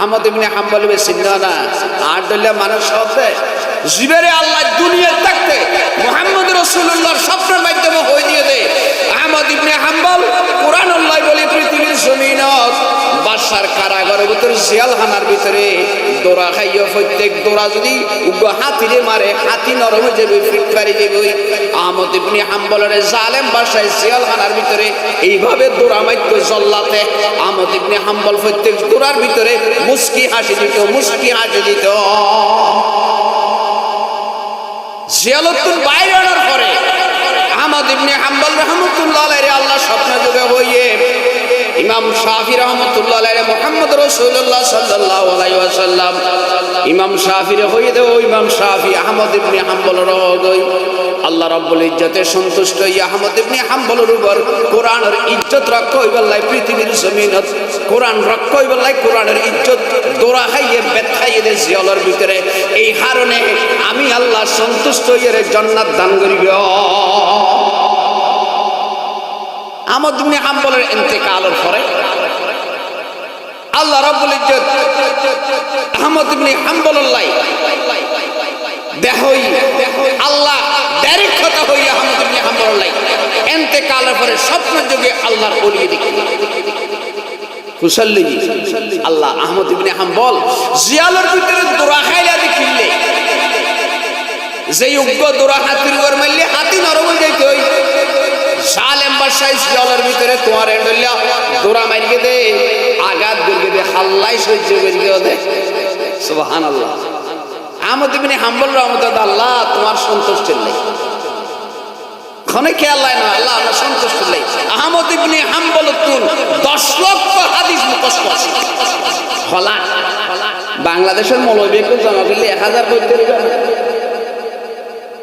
আহমদ ইবনে হাম্বল চিহ্ন না আর দলীয় মানুষ হতে জীবেরে আল্লাহ দুনিয়ায় থাকতে মুহাম্মদ রাসূলুল্লাহর স্বপ্নের মাধ্যমে হয়ে দিয়ে দেয়। আহমদ ইবনে হাম্বল কোরআন আল্লাহ বলে পৃথিবীর জমিনত বাদশার কারাগারের ভিতরে জেলখানার ভিতরে দৌড়া খাইয়া প্রত্যেক দৌড়া যদি হাতিরে মারে হাতি নরম হয়ে যাবে ফিট পারি যাবে। আহমদ ইবনে হাম্বলের জালেম বাদশায় জেলখানার ভিতরে এইভাবে দৌড়া মাইতো জল্লাতে আহমদ ইবনে হাম্বল প্রত্যেক দৌড়ার ভিতরে মুস্কি হাসি দিত মুস্কি হাসি দিত। জিয়ালতুল বাইরে আনার পরে আহমদ ইবনে হাম্বল রাহমাতুল্লাহ আলাইহি আল্লাহ স্বপ্ন যোগে হইয়ে ইমাম শাফি রাহমাতুল্লাহ আলাইহি মুহাম্মদ রাসূলুল্লাহ সাল্লাল্লাহু আলাইহি ওয়াসাল্লাম ইমাম শাফির হইয়ে দেও। ইমাম শাফি আহমদ ইবনে হাম্বলের রগই আল্লাহ রাব্বুল ইজ্জতে সন্তুষ্ট হইয়া আহমদ ইবনে হাম্বলের উপর কোরআনের ইজ্জত রক্ষা হইবার লাই পৃথিবীর জমিনত কোরআন রক্ষা হইবার লাই কোরআনের ইজ্জত দোরা খাইয়ে বেথাইয়ে দে জিয়ালের ভিতরে। এই কারণে আমি আল্লাহ সন্তুষ্ট হইয়া জান্নাত দান করিব। আহমদ ইবনে হাম্বলের ইন্তেকালের পরে আল্লাহ রাব্বুল ইজ্জত আহমদ ইবনে হাম্বলের লাই দেহই আল্লাহ ডাইরেক্ট কথা হইয়া আহমদ ইবনে হাম্বলের লাই ইন্তেকালের পরে স্বপ্ন যোগে আল্লাহর ওলি দেখি কুশল্লি আল্লাহ আহমদ ইবনে হাম্বল জিয়ালের ভিতরে দোরা খাইলা দেখিলে যে যোগ্য দোরা হাতির উপর মারলে হাতি নরম হয়ে যাইত। জালেম বাদশাহ জিয়ালের ভিতরে তোমার এন্ডলিয়া দোরা মারিয়ে দে আঘাত করিয়ে দে হাল্লাই সহ্য করিয়ে দে। সুবহানাল্লাহ। আহমদ ইবনে হাম্বল রাহমাতুল্লাহ আল্লাহ তোমার সন্তুষ্টির লাই খনে কে আল্লাহ না আল্লাহ আমরা সন্তুষ্টির লাই। আহমদ ইবনে হাম্বল তুন 10 লক্ষ হাদিস মুখস্থ আছে। হলা বাংলাদেশের মৌলবী কেউ জমা করলে 1000 করতে পারবে না।